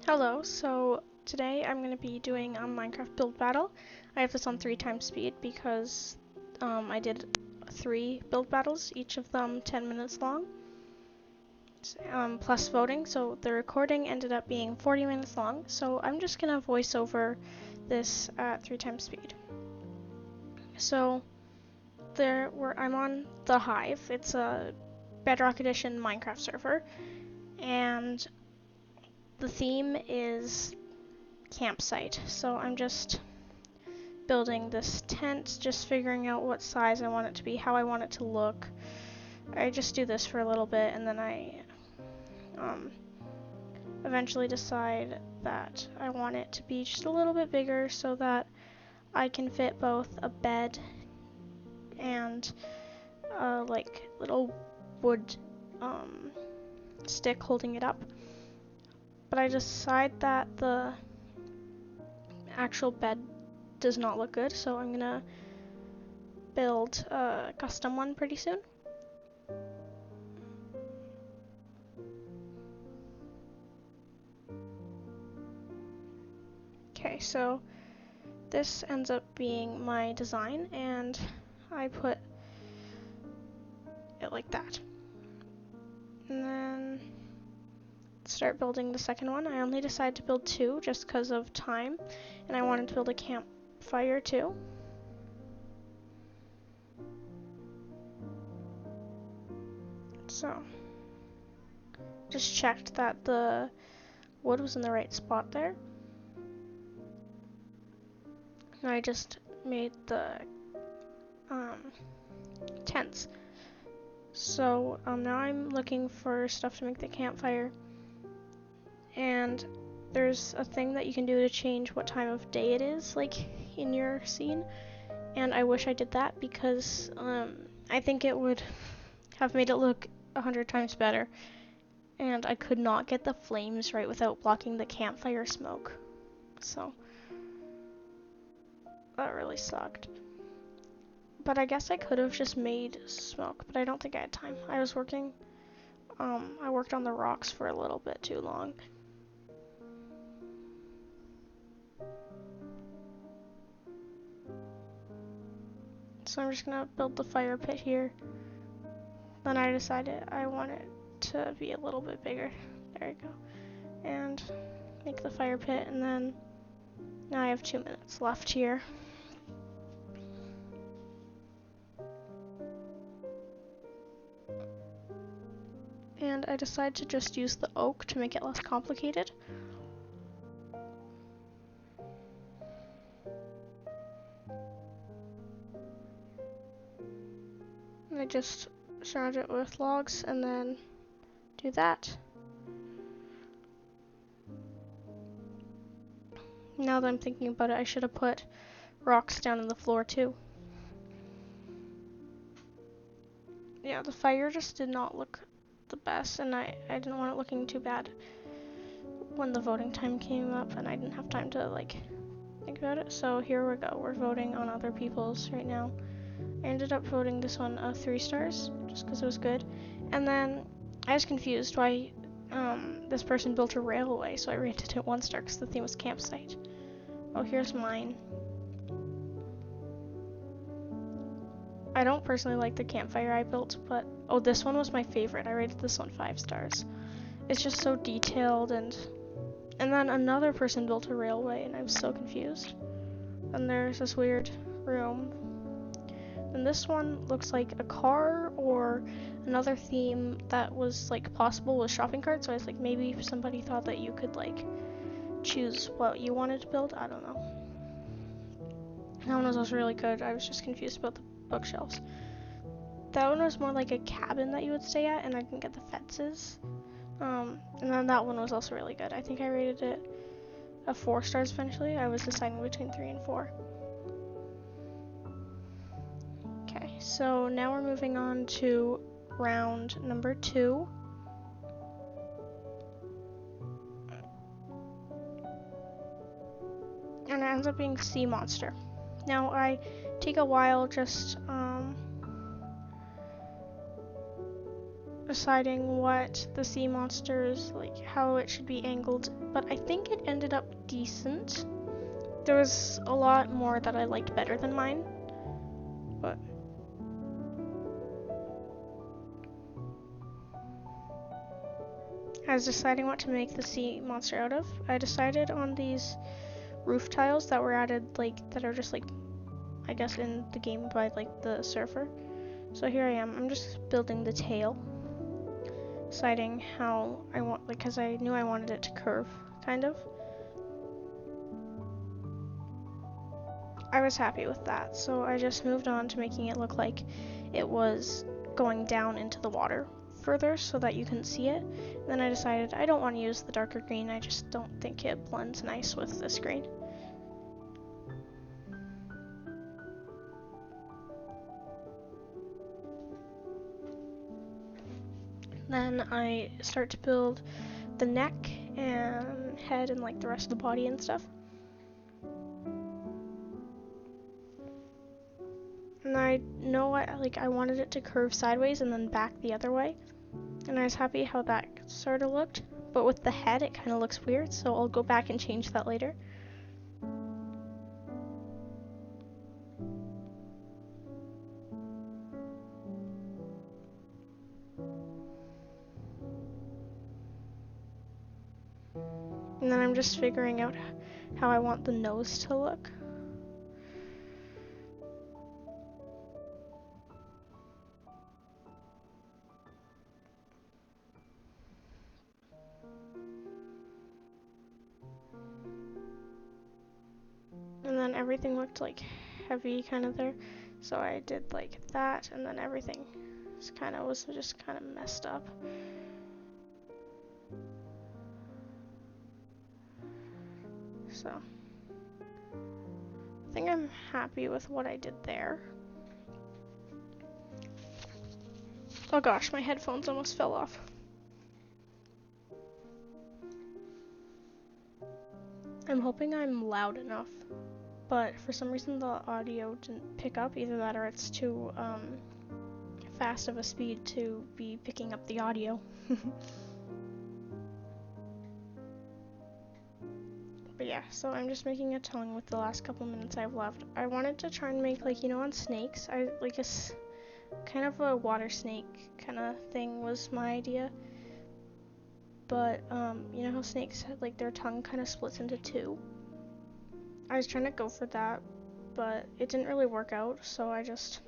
Hello, so today I'm going to be doing a Minecraft build battle. I have this on 3x speed because I did 3 build battles, each of them 10 minutes long, plus voting, so the recording ended up being 40 minutes long, so I'm just going to voice over this at 3x speed. So I'm on the Hive. It's a Bedrock Edition Minecraft server, and the theme is campsite. So I'm just building this tent, just figuring out what size I want it to be, how I want it to look. I just do this for a little bit and then I eventually decide that I want it to be just a little bit bigger so that I can fit both a bed and like little wood stick holding it up. But I decide that the actual bed does not look good, so I'm gonna build a custom one pretty soon. Okay, so this ends up being my design, and I put it like that. And then start building the second one. I only decided to build 2 just because of time, and I wanted to build a campfire too. So, just checked that the wood was in the right spot there. And I just made the tents. So now I'm looking for stuff to make the campfire, and there's a thing that you can do to change what time of day it is, like in your scene, and I wish I did that because I think it would have made it look 100 times better, and I could not get the flames right without blocking the campfire smoke, so that really sucked. But I guess I could have just made smoke, but I don't think I had time. I was working, I worked on the rocks for a little bit too long. So I'm just gonna build the fire pit here. Then I decided I want it to be a little bit bigger. There we go. And make the fire pit, and then now I have 2 minutes left here. And I decided to just use the oak to make it less complicated. And I just surround it with logs and then do that. Now that I'm thinking about it, I should have put rocks down in the floor too. Yeah, the fire just did not look the best, and I didn't want it looking too bad when the voting time came up, and I didn't have time to like think about it. So here we go, we're voting on other people's right now. I ended up voting this one 3 stars just because it was good, and then I was confused why this person built a railway, so I rated it 1 star because the theme was campsite. Oh, here's mine. I don't personally like the campfire I built, but oh, this one was my favorite. I rated this one 5 stars. It's just so detailed, and then another person built a railway, and I was so confused. And there's this weird room. And this one looks like a car or another theme that was like possible with shopping carts. So I was like, maybe somebody thought that you could like choose what you wanted to build. I don't know. That one was also really good. I was just confused about the bookshelves. That one was more like a cabin that you would stay at, and I didn't get the fences. And then that one was also really good. I think I rated it a 4 stars eventually. I was deciding between 3 and 4. Okay, so now we're moving on to round number 2. And it ends up being Sea Monster. Now I take a while just deciding what the sea monsters, like how it should be angled, but I think it ended up decent. There was a lot more that I liked better than mine, but I was deciding what to make the sea monster out of. I decided on these roof tiles that were added, like, that are just like, I guess in the game by like the surfer. So here I am, I'm just building the tail, deciding how I want, like, because I knew I wanted it to curve, kind of. I was happy with that, so I just moved on to making it look like it was going down into the water further so that you can see it. And then I decided I don't want to use the darker green, I just don't think it blends nice with this green. Then I start to build the neck and head and like the rest of the body and stuff. And I know I wanted it to curve sideways and then back the other way. And I was happy how that sort of looked. But with the head, it kind of looks weird, so I'll go back and change that later. And then I'm just figuring out how I want the nose to look. And then everything looked like heavy kind of there. So I did like that, and then everything was just kind of messed up. So I think I'm happy with what I did there. Oh gosh, my headphones almost fell off. I'm hoping I'm loud enough, but for some reason the audio didn't pick up. Either that or it's too fast of a speed to be picking up the audio. But yeah, so I'm just making a tongue with the last couple minutes I have left. I wanted to try and make, like, you know, on snakes, I like a kind of a water snake kind of thing was my idea. But you know how snakes, like, their tongue kind of splits into two? I was trying to go for that, but it didn't really work out, so I just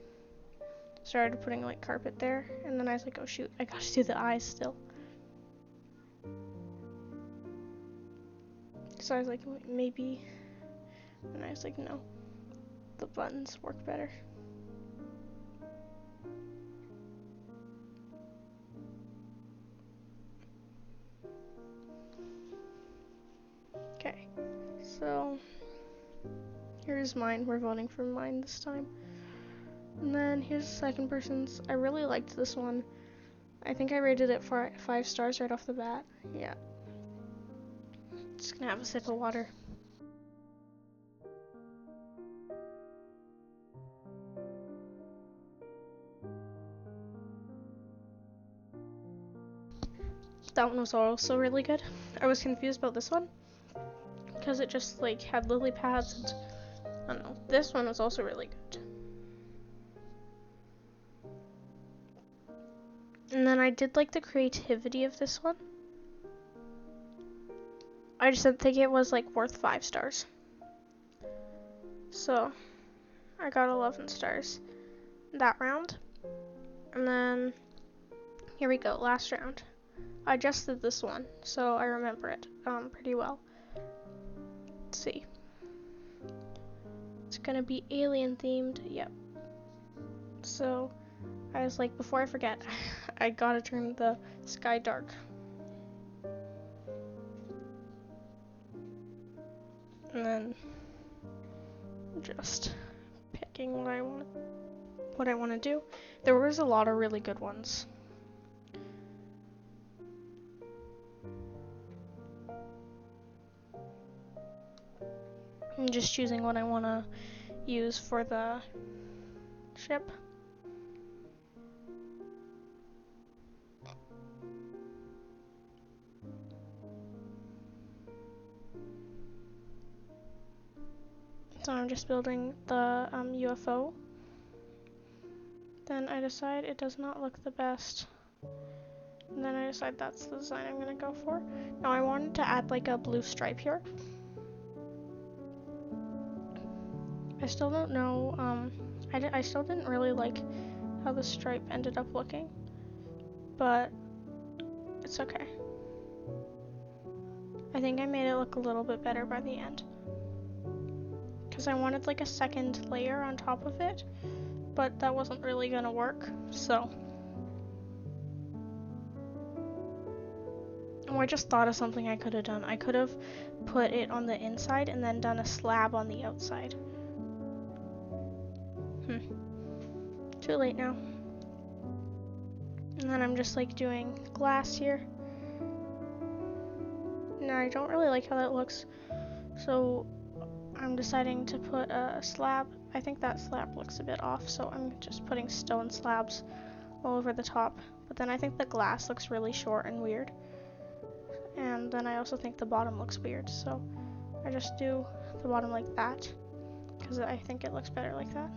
started putting, like, carpet there, and then I was like, oh shoot, I gotta do the eyes still. So I was like, maybe, and I was like, no, the buttons work better. Okay, so here's mine. We're voting for mine this time. And then here's the second person's. I really liked this one. I think I rated it for 5 stars right off the bat. Yeah. Just gonna have a sip of water. That one was also really good. I was confused about this one because it just like had lily pads and I don't know. This one was also really good. And then I did like the creativity of this one. I just didn't think it was like worth 5 stars. So I got 11 stars that round. And then here we go, last round. I just did this one, so I remember it pretty well. Let's see. It's gonna be alien themed, yep. So I was like, before I forget, I gotta turn the sky dark. And then just picking what I want to do. There was a lot of really good ones. I'm just choosing what I want to use for the ship. So I'm just building the UFO. Then I decide it does not look the best. And then I decide that's the design I'm gonna go for. Now I wanted to add like a blue stripe here. I still don't know, I still didn't really like how the stripe ended up looking, but it's okay. I think I made it look a little bit better by the end, because I wanted like a second layer on top of it, but that wasn't really gonna work, so. Oh, I just thought of something I could have done. I could have put it on the inside and then done a slab on the outside. Too late now. And then I'm just like doing glass here. No, I don't really like how that looks, so I'm deciding to put a slab. I think that slab looks a bit off, so I'm just putting stone slabs all over the top. But then I think the glass looks really short and weird. And then I also think the bottom looks weird, so I just do the bottom like that, because I think it looks better like that.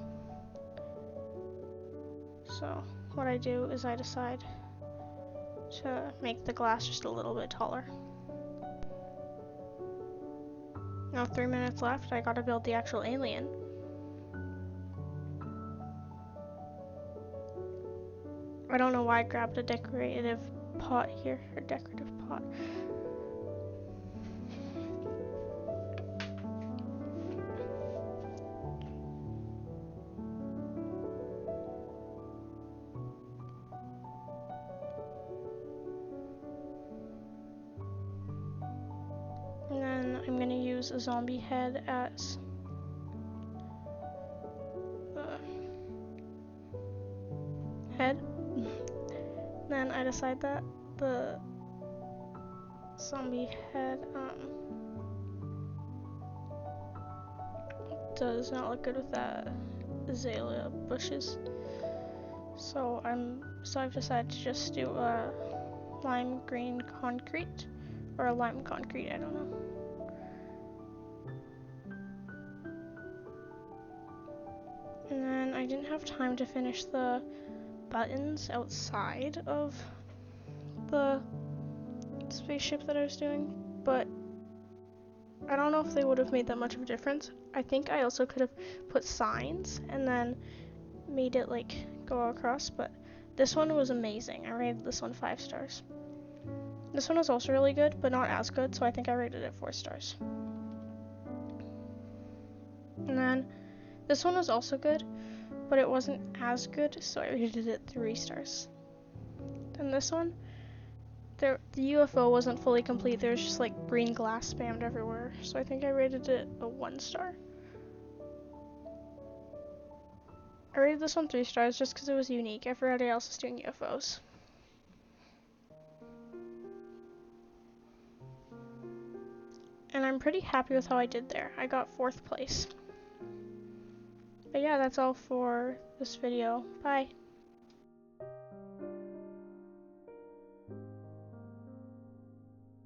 So what I do is I decide to make the glass just a little bit taller. Now 3 minutes left, I gotta build the actual alien. I don't know why I grabbed a decorative pot here, a decorative pot. And then I'm gonna use a zombie head as the head. Then I decide that the zombie head does not look good with that azalea bushes. So I've decided to just do a lime green concrete, or a lime concrete, I don't know. And then I didn't have time to finish the buttons outside of the spaceship that I was doing, but I don't know if they would have made that much of a difference. I think I also could have put signs and then made it like go across, but this one was amazing. I rated this one 5 stars. This one was also really good, but not as good, so I think I rated it 4 stars. And then this one was also good, but it wasn't as good, so I rated it 3 stars. And this one, the UFO wasn't fully complete. There was just like green glass spammed everywhere, so I think I rated it a 1 star. I rated this one 3 stars just because it was unique. Everybody else is doing UFOs. And I'm pretty happy with how I did there. I got 4th place. But yeah, that's all for this video. Bye.